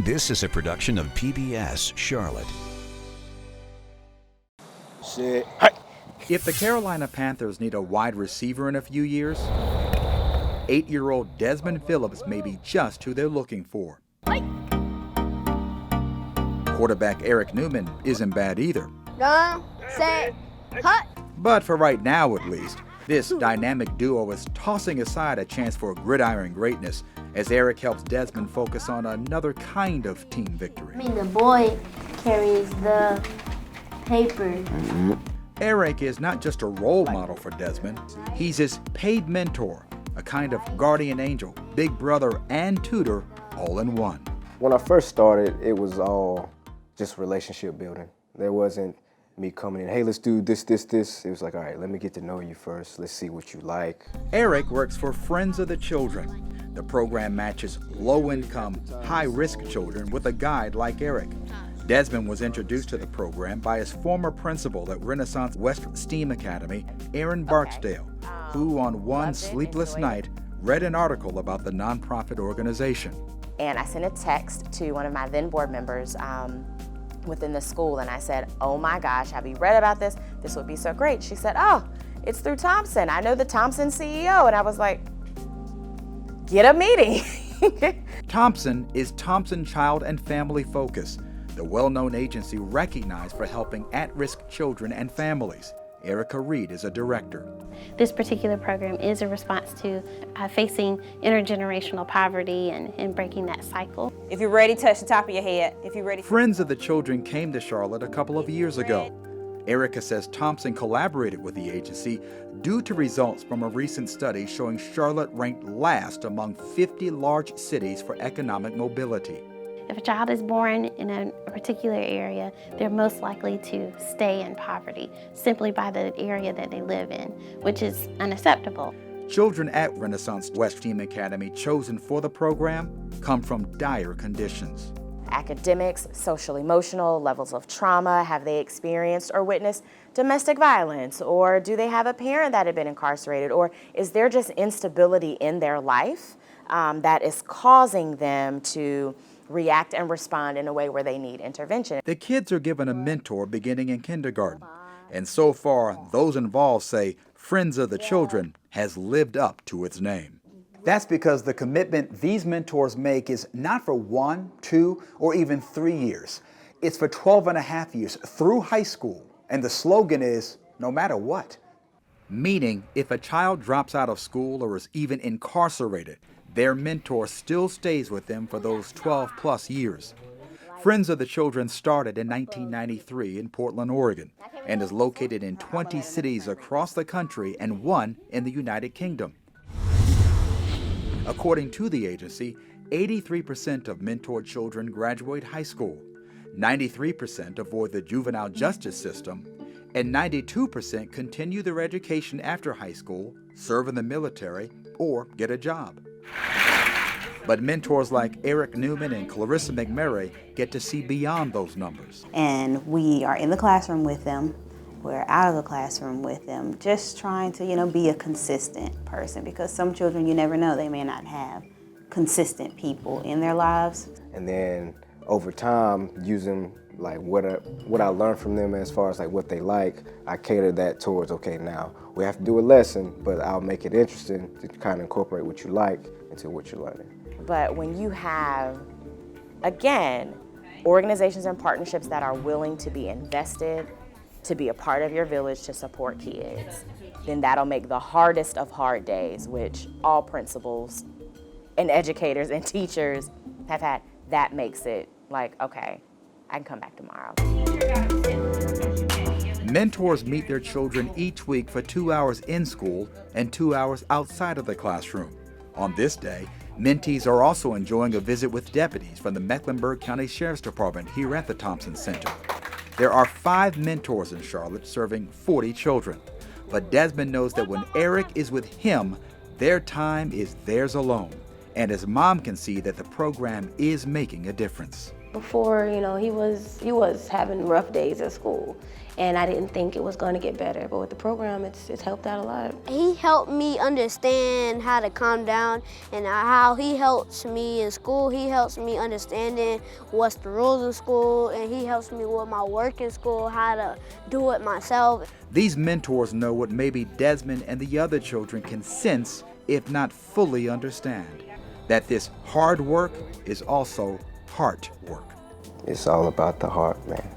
This is a production of PBS Charlotte. Shit. If the Carolina Panthers need a wide receiver in a few years, 8-year-old Desmond Phillips may be just who they're looking for. Quarterback Eric Newman isn't bad either. Gun, set, hut. But for right now, at least, this dynamic duo is tossing aside a chance for gridiron greatness as Eric helps Desmond focus on another kind of team victory. I mean, the boy carries the paper. Eric is not just a role model for Desmond, he's his paid mentor, a kind of guardian angel, big brother, and tutor all in one. When I first started, it was all just relationship building. There wasn't me coming in, hey, let's do this. It was like, all right, let me get to know you first. Let's see what you like. Eric works for Friends of the Children. The program matches low-income, high-risk children with a guide like Eric. Desmond was introduced to the program by his former principal at Renaissance West STEAM Academy, Aaron Barksdale, who on one sleepless night read an article about the nonprofit organization. And I sent a text to one of my then board members within the school, and I said, oh my gosh, have you read about this? This would be so great. She said, oh, it's through Thompson. I know the Thompson CEO. And I was like, get a meeting. Thompson is Thompson Child and Family Focus, the well-known agency recognized for helping at-risk children and families. Erica Reed is a director. This particular program is a response to facing intergenerational poverty and breaking that cycle. If you're ready, touch the top of your head. If you're ready. Friends of the Children came to Charlotte a couple of years ago. Erica says Thompson collaborated with the agency due to results from a recent study showing Charlotte ranked last among 50 large cities for economic mobility. If a child is born in a particular area, they're most likely to stay in poverty simply by the area that they live in, which is unacceptable. Children at Renaissance West STEAM Academy chosen for the program come from dire conditions. Academics, social emotional, levels of trauma, have they experienced or witnessed domestic violence? Or do they have a parent that had been incarcerated? Or is there just instability in their life that is causing them to react and respond in a way where they need intervention? The kids are given a mentor beginning in kindergarten. And so far, those involved say Friends of the Children has lived up to its name. That's because the commitment these mentors make is not for 1, 2, or even 3 years. It's for 12 and a half years through high school. And the slogan is, no matter what. Meaning, if a child drops out of school or is even incarcerated, their mentor still stays with them for those 12-plus years. Friends of the Children started in 1993 in Portland, Oregon, and is located in 20 cities across the country and 1 in the United Kingdom. According to the agency, 83% of mentored children graduate high school, 93% avoid the juvenile justice system, and 92% continue their education after high school, serve in the military, or get a job. But mentors like Eric Newman and Clarissa McMurray get to see beyond those numbers. And we are in the classroom with them. We're out of the classroom with them, just trying to, be a consistent person, because some children, you never know, they may not have consistent people in their lives. And then over time, using like what I learned from them as far as like what they like, I cater that towards, okay, now we have to do a lesson, but I'll make it interesting to kind of incorporate what you like into what you're learning. But when you have, again, organizations and partnerships that are willing to be invested, to be a part of your village to support kids, then that'll make the hardest of hard days, which all principals and educators and teachers have had, that makes it like, okay, I can come back tomorrow. Mentors meet their children each week for 2 hours in school and 2 hours outside of the classroom. On this day, mentees are also enjoying a visit with deputies from the Mecklenburg County Sheriff's Department here at the Thompson Center. There are 5 mentors in Charlotte serving 40 children. But Desmond knows that when Eric is with him, their time is theirs alone. And his mom can see that the program is making a difference. Before, you know, he was having rough days at school, and I didn't think it was going to get better. But with the program, it's helped out a lot. He helped me understand how to calm down, and how he helps me in school. He helps me understanding what's the rules in school, and he helps me with my work in school, how to do it myself. These mentors know what maybe Desmond and the other children can sense, if not fully understand, that this hard work is also heart work. It's all about the heart, man.